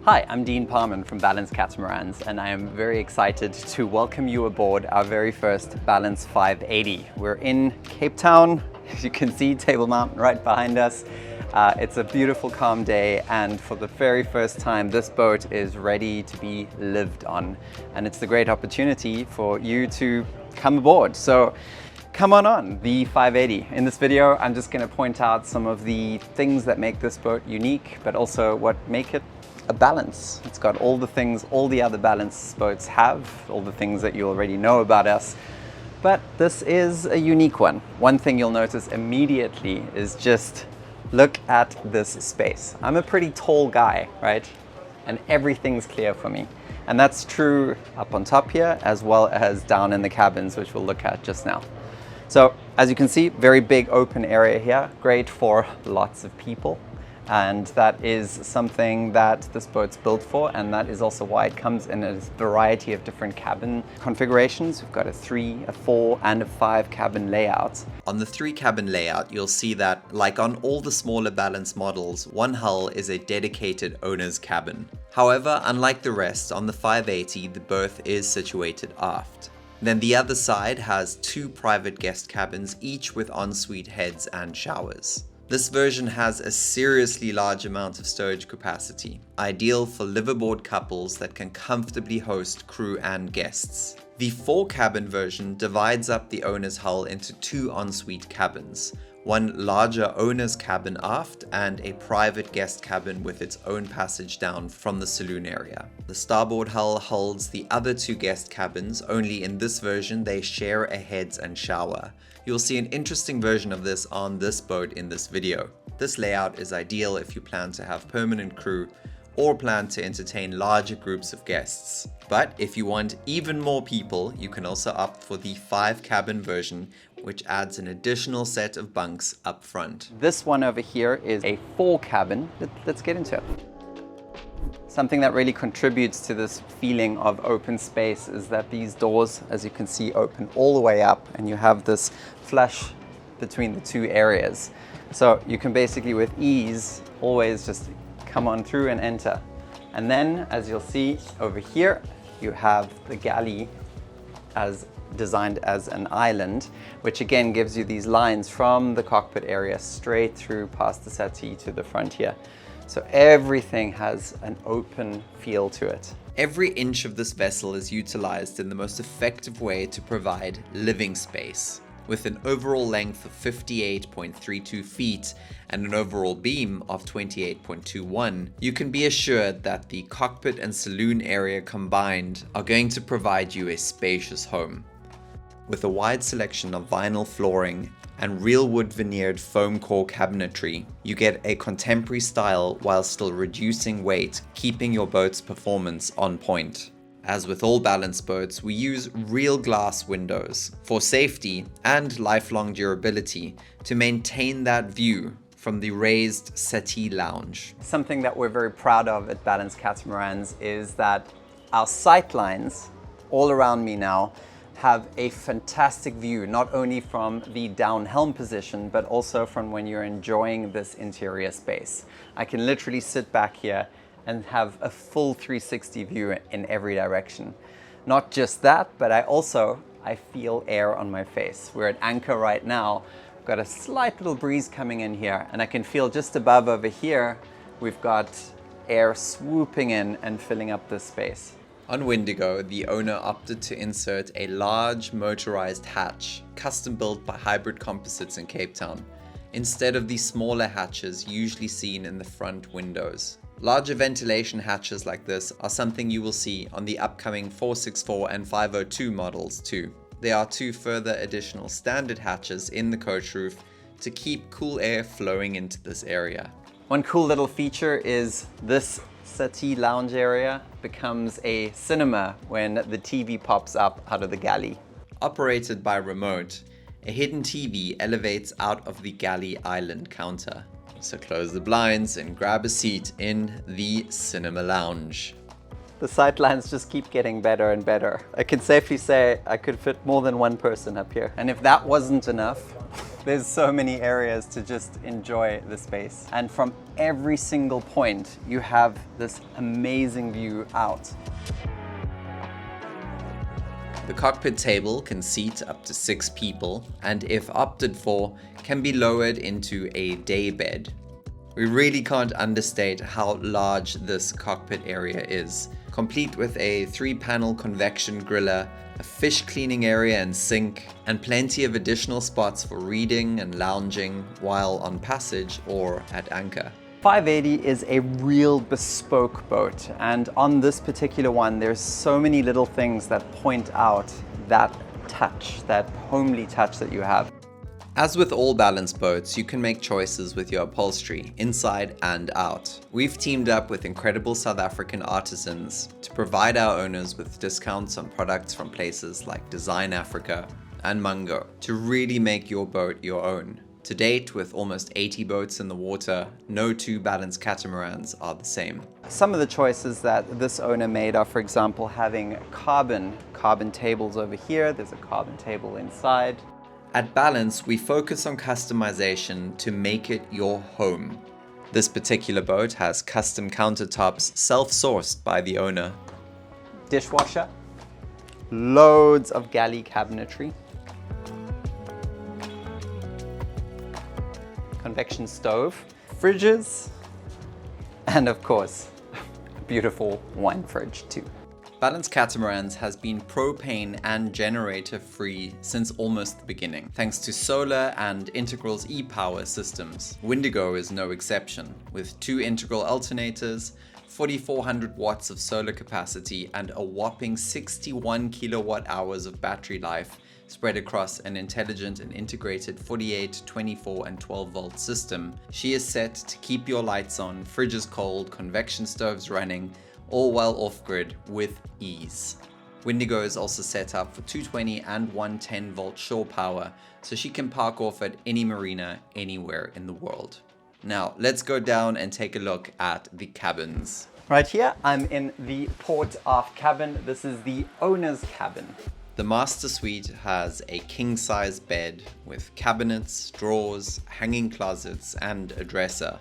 Hi, I'm Dean Parman from Balance Catamarans, and I am very excited to welcome you aboard our very first Balance 580. We're in Cape Town. As you can see, Table Mountain right behind us. It's a beautiful, calm day, and for the very first time, this boat is ready to be lived on. And it's a great opportunity for you to come aboard. So come on, the 580. In this video, I'm just going to point out some of the things that make this boat unique, but also what make it a balance. It's got all the things all the other balance boats have, all the things that you already know about us, but this is a unique one. One thing you'll notice immediately is just look at this space. I'm a pretty tall guy, right? And everything's clear for me. And that's true up on top here, as well as down in the cabins, which we'll look at just now. So as you can see, very big open area here, great for lots of people. And that is something that this boat's built for, and that is also why it comes in a variety of different cabin configurations. We've got a 3, a 4, and a 5 cabin layout. On the 3 cabin layout, you'll see that, like on all the smaller Balance models, one hull is a dedicated owner's cabin. However, unlike the rest, on the 580, the berth is situated aft. Then the other side has 2 private guest cabins, each with ensuite heads and showers. This version has a seriously large amount of stowage capacity, ideal for liveaboard couples that can comfortably host crew and guests. The 4 cabin version divides up the owner's hull into 2 ensuite cabins, one larger owner's cabin aft and a private guest cabin with its own passage down from the saloon area. The starboard hull holds the other 2 guest cabins, only in this version they share a heads and shower. You'll see an interesting version of this on this boat in this video. This layout is ideal if you plan to have permanent crew or plan to entertain larger groups of guests. But if you want even more people, you can also opt for the 5 cabin version, which adds an additional set of bunks up front. This one over here is a 4 cabin. Let's get into it. Something that really contributes to this feeling of open space is that these doors, as you can see, open all the way up, and you have this flush between the 2 areas. So you can basically with ease always just come on through and enter. And then, as you'll see over here, you have the galley as designed as an island, which again gives you these lines from the cockpit area straight through past the settee to the front here. So everything has an open feel to it. Every inch of this vessel is utilized in the most effective way to provide living space. With an overall length of 58.32 feet and an overall beam of 28.21, you can be assured that the cockpit and saloon area combined are going to provide you a spacious home. With a wide selection of vinyl flooring and real wood veneered foam core cabinetry, you get a contemporary style while still reducing weight, keeping your boat's performance on point. As with all Balance boats, we use real glass windows for safety and lifelong durability to maintain that view from the raised settee lounge. Something that we're very proud of at Balance Catamarans is that our sight lines all around me now have a fantastic view, not only from the down helm position, but also from when you're enjoying this interior space. I can literally sit back here and have a full 360 view in every direction. Not just that, but I feel air on my face. We're at anchor right now. We've got a slight little breeze coming in here, and I can feel just above over here, we've got air swooping in and filling up this space. On Windigo, the owner opted to insert a large motorized hatch, custom built by Hybrid Composites in Cape Town, instead of the smaller hatches usually seen in the front windows. Larger ventilation hatches like this are something you will see on the upcoming 464 and 502 models too. There are 2 further additional standard hatches in the coach roof to keep cool air flowing into this area. One cool little feature is this settee lounge area becomes a cinema when the TV pops up out of the galley. Operated by remote, a hidden TV elevates out of the galley island counter. So close the blinds and grab a seat in the cinema lounge. The sight lines just keep getting better and better. I can safely say I could fit more than one person up here. And if that wasn't enough, There's so many areas to just enjoy the space. And from every single point, you have this amazing view out. The cockpit table can seat up to 6 people, and if opted for, can be lowered into a day bed. We really can't understate how large this cockpit area is, complete with a 3-panel convection griller, a fish cleaning area and sink, and plenty of additional spots for reading and lounging while on passage or at anchor. 580 is a real bespoke boat, and on this particular one there's so many little things that point out that touch, that homely touch that you have. As with all Balance boats, you can make choices with your upholstery, inside and out. We've teamed up with incredible South African artisans to provide our owners with discounts on products from places like Design Africa and Mungo to really make your boat your own. To date, with almost 80 boats in the water, no 2 Balance Catamarans are the same. Some of the choices that this owner made are, for example, having carbon tables over here. There's a carbon table inside. At Balance, we focus on customization to make it your home. This particular boat has custom countertops self-sourced by the owner. Dishwasher, loads of galley cabinetry, convection stove, fridges, and of course, a beautiful wine fridge too. Balance Catamarans has been propane and generator free since almost the beginning, thanks to solar and Integral's e-power systems. Windigo is no exception, with 2 Integral alternators, 4,400 watts of solar capacity, and a whopping 61 kilowatt hours of battery life spread across an intelligent and integrated 48, 24 and 12 volt system. She is set to keep your lights on, fridges cold, convection stoves running, all while off-grid with ease. Windigo is also set up for 220 and 110 volt shore power, so she can park off at any marina anywhere in the world. Now, let's go down and take a look at the cabins. Right here, I'm in the port aft cabin. This is the owner's cabin. The master suite has a king-size bed with cabinets, drawers, hanging closets, and a dresser.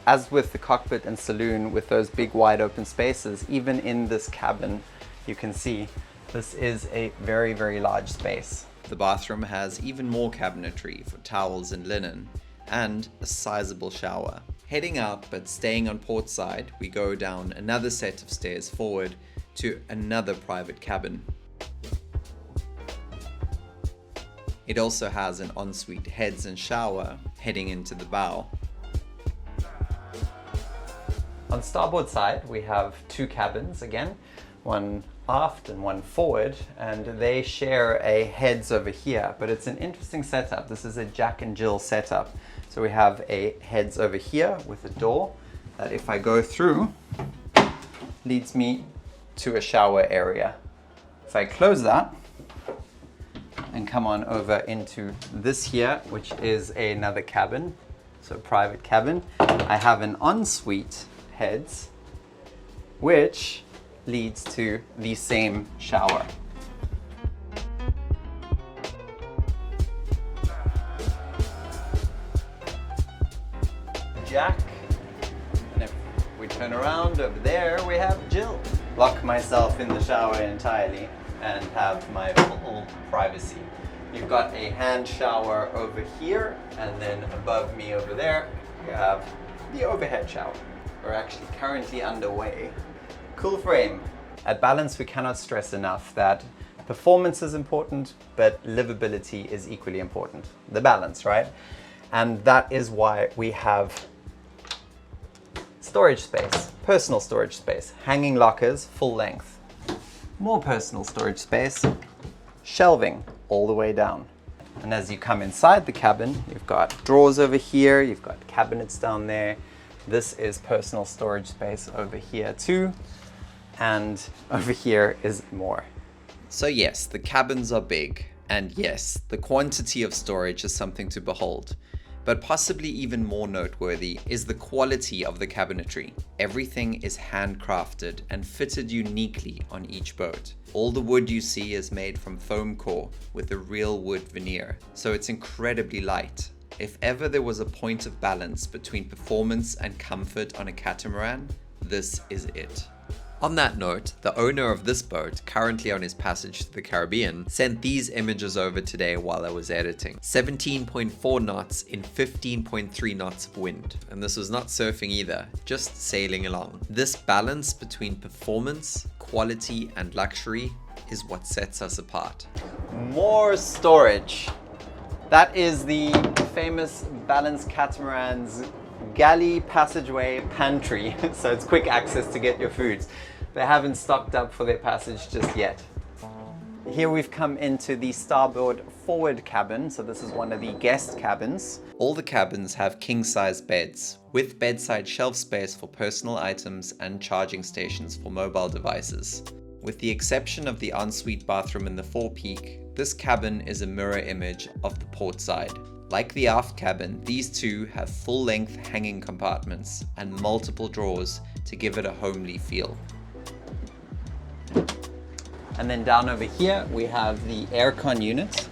As with the cockpit and saloon, with those big wide open spaces, even in this cabin, you can see this is a very, very large space. The bathroom has even more cabinetry for towels and linen, and a sizable shower. Heading out but staying on port side, we go down another set of stairs forward to another private cabin. It also has an ensuite heads and shower heading into the bow. On starboard side, we have 2 cabins again, one aft and one forward, and they share a heads over here, but it's an interesting setup. This is a Jack and Jill setup. So we have a heads over here with a door that, if I go through, leads me to a shower area. If I close that and come on over into this here, which is another cabin, so private cabin, I have an ensuite heads, which leads to the same shower. Jack, and if we turn around over there, we have Jill. Lock myself in the shower entirely and have my full privacy. You've got a hand shower over here, and then above me over there, you have the overhead shower. We're actually currently underway. Cool frame. At Balance, we cannot stress enough that performance is important, but livability is equally important. The balance, right? And that is why we have storage space, personal storage space, hanging lockers, full length. More personal storage space, shelving all the way down. And as you come inside the cabin, you've got drawers over here, you've got cabinets down there. This is personal storage space over here too. And over here is more. So yes, the cabins are big. And yes, the quantity of storage is something to behold. But possibly even more noteworthy is the quality of the cabinetry. Everything is handcrafted and fitted uniquely on each boat. All the wood you see is made from foam core with a real wood veneer, so it's incredibly light. If ever there was a point of balance between performance and comfort on a catamaran, this is it. On that note, the owner of this boat, currently on his passage to the Caribbean, sent these images over today while I was editing. 17.4 knots in 15.3 knots of wind. And this was not surfing either, just sailing along. This balance between performance, quality, and luxury is what sets us apart. More storage. That is the famous Balance Catamarans galley passageway pantry. So it's quick access to get your foods. They haven't stocked up for their passage just yet. Here we've come into the starboard forward cabin. So this is one of the guest cabins. All the cabins have king-size beds with bedside shelf space for personal items and charging stations for mobile devices. With the exception of the ensuite bathroom in the forepeak, this cabin is a mirror image of the port side. Like the aft cabin, these two have full-length hanging compartments and multiple drawers to give it a homely feel. And then down over here, we have the aircon unit.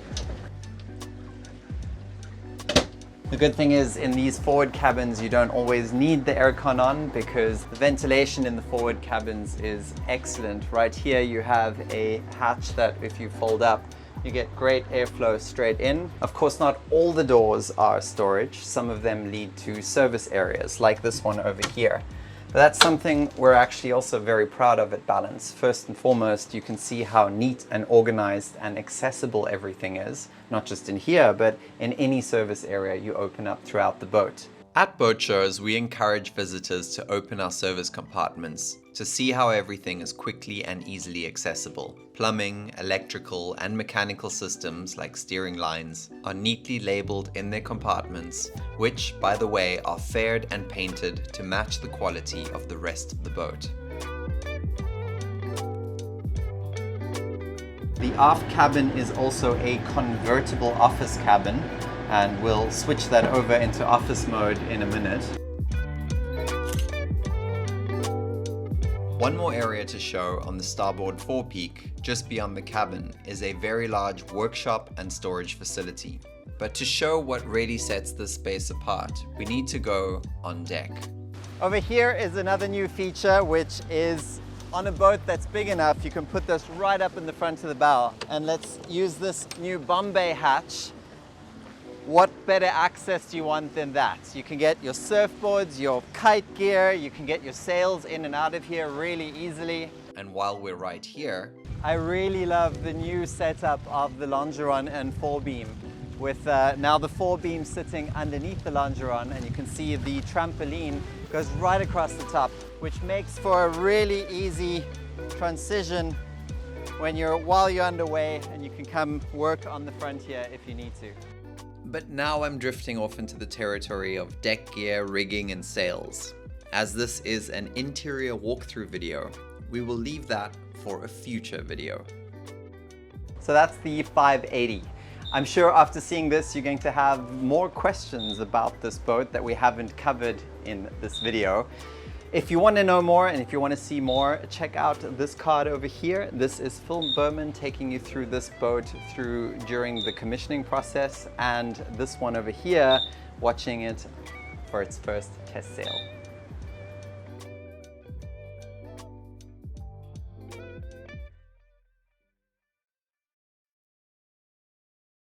The good thing is in these forward cabins, you don't always need the aircon on because the ventilation in the forward cabins is excellent. Right here, you have a hatch that if you fold up, you get great airflow straight in. Of course, not all the doors are storage. Some of them lead to service areas, like this one over here. But that's something we're actually also very proud of at Balance. First and foremost, you can see how neat and organized and accessible everything is, not just in here, but in any service area you open up throughout the boat. At boat shows, we encourage visitors to open our service compartments to see how everything is quickly and easily accessible. Plumbing, electrical, and mechanical systems like steering lines are neatly labeled in their compartments, which, by the way, are faired and painted to match the quality of the rest of the boat. The aft cabin is also a convertible office cabin, and we'll switch that over into office mode in a minute. One more area to show on the starboard forepeak, just beyond the cabin, is a very large workshop and storage facility. But to show what really sets this space apart, we need to go on deck. Over here is another new feature, which is on a boat that's big enough, you can put this right up in the front of the bow. And let's use this new Bombay hatch. What better access do you want than that? You can get your surfboards, your kite gear, you can get your sails in and out of here really easily. And while we're right here, I really love the new setup of the longeron and forebeam, with now the forebeam sitting underneath the longeron, and you can see the trampoline goes right across the top, which makes for a really easy transition while you're underway, and you can come work on the front here if you need to. But now I'm drifting off into the territory of deck gear, rigging, and sails. As this is an interior walkthrough video, we will leave that for a future video. So that's the 580. I'm sure after seeing this, you're going to have more questions about this boat that we haven't covered in this video. If you want to know more and if you want to see more, check out this card over here. This is Phil Berman taking you through this boat during the commissioning process, and this one over here watching it for its first test sail.